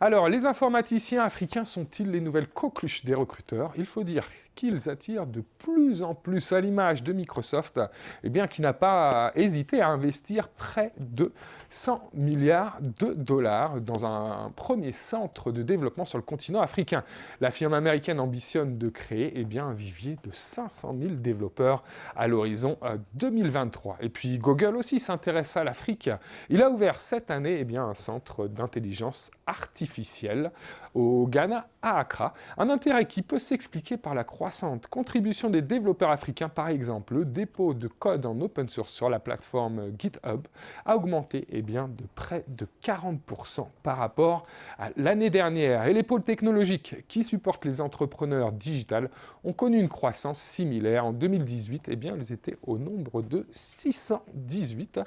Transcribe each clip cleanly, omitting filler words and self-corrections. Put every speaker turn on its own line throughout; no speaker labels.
Alors, les informaticiens africains sont-ils les nouvelles coqueluches des recruteurs? Il faut dire qu'ils attirent de plus en plus à l'image de Microsoft, eh bien, qui n'a pas hésité à investir près de 100 milliards de dollars dans un premier centre de développement sur le continent africain. La firme américaine ambitionne de créer un vivier de 500 000 développeurs à l'horizon 2023. Et puis Google aussi s'intéresse à l'Afrique. Il a ouvert cette année un centre d'intelligence artificielle au Ghana, à Accra. Un intérêt qui peut s'expliquer par la croissante contribution des développeurs africains. Par exemple, le dépôt de code en open source sur la plateforme GitHub a augmenté de près de 40% par rapport à l'année dernière. Et les pôles technologiques qui supportent les entrepreneurs digitales ont connu une croissance similaire. En 2018, ils étaient au nombre de 618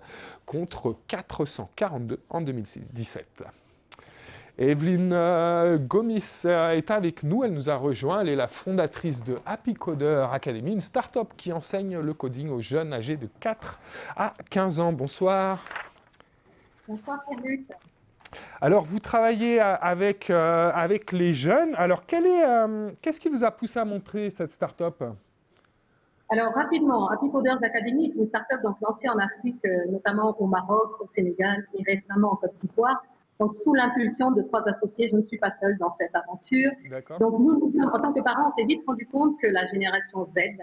contre 442 en 2017. Evelyne Gomis est avec nous, elle nous a rejoint, elle est la fondatrice de Happy Coder Academy, une start-up qui enseigne le coding aux jeunes âgés de 4 à 15 ans. Bonsoir.
Bonsoir Frédéric.
Alors vous travaillez avec les jeunes, alors qu'est-ce qui vous a poussé à montrer cette start-up?
Alors rapidement, Happy Coders Academy est une start-up donc lancée en Afrique, notamment au Maroc, au Sénégal et récemment en Côte d'Ivoire. Donc sous l'impulsion de 3 associés, je ne suis pas seule dans cette aventure. Donc nous, en tant que parents, on s'est vite rendu compte que la génération Z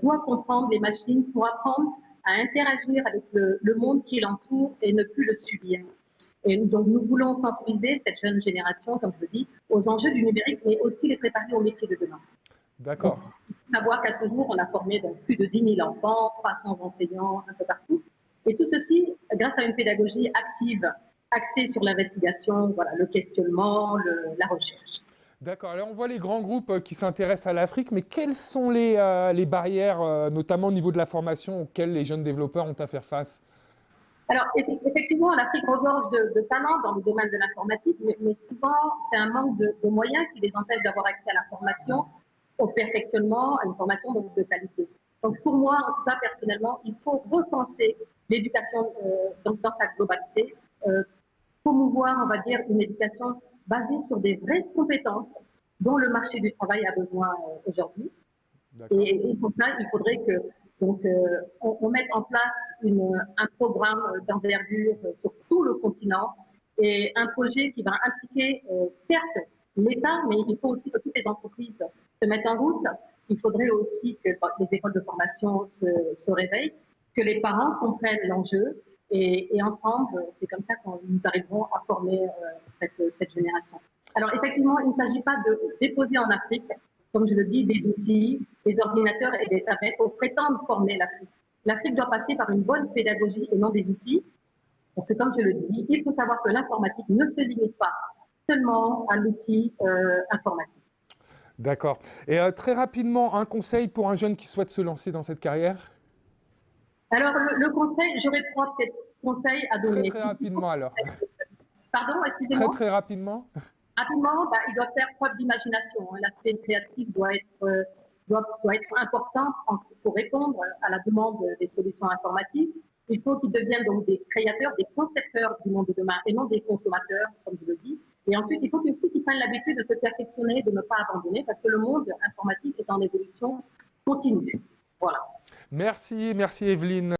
doit comprendre les machines pour apprendre à interagir avec le monde qui l'entoure et ne plus le subir. Et donc nous voulons sensibiliser cette jeune génération, comme je le dis, aux enjeux du numérique, mais aussi les préparer au métier de demain.
D'accord.
Donc, il faut savoir qu'à ce jour, on a formé donc plus de 10 000 enfants, 300 enseignants un peu partout. Et tout ceci grâce à une pédagogie active, axée sur l'investigation, voilà, le questionnement, la recherche.
D'accord. Alors on voit les grands groupes qui s'intéressent à l'Afrique, mais quelles sont les barrières, notamment au niveau de la formation, auxquelles les jeunes développeurs ont à faire face?
Alors, effectivement, l'Afrique regorge de talents dans le domaine de l'informatique, mais souvent, c'est un manque de moyens qui les empêche d'avoir accès à la formation, au perfectionnement, à une formation donc, de qualité. Donc, pour moi, en tout cas, personnellement, il faut repenser l'éducation dans sa globalité, promouvoir, on va dire, une éducation basée sur des vraies compétences dont le marché du travail a besoin aujourd'hui. Et pour ça, il faudrait que on mette en place un programme d'envergure sur tout le continent et un projet qui va impliquer, certes, l'État, mais il faut aussi que toutes les entreprises se mettent en route. Il faudrait aussi que les écoles de formation se réveillent, que les parents comprennent l'enjeu et ensemble, c'est comme ça que nous arriverons à former cette génération. Alors effectivement, il ne s'agit pas de déposer en Afrique, comme je le dis, des outils, des ordinateurs et des tablettes pour prétendre former l'Afrique. L'Afrique doit passer par une bonne pédagogie et non des outils. Parce que comme je le dis, il faut savoir que l'informatique ne se limite pas seulement à l'outil informatique.
D'accord. Et très rapidement, un conseil pour un jeune qui souhaite se lancer dans cette carrière?
Alors le conseil, j'aurais 3 peut-être conseils à donner.
Très rapidement alors.
Pardon, excusez-moi.
Très rapidement.
Rapidement, il doit faire preuve d'imagination. L'aspect créatif doit être important pour répondre à la demande des solutions informatiques. Il faut qu'ils deviennent donc des créateurs, des concepteurs du monde de demain et non des consommateurs, comme je le dis. Et ensuite, il faut aussi qu'ils prennent l'habitude de se perfectionner, de ne pas abandonner, parce que le monde informatique est en évolution continue. Voilà.
Merci Evelyne.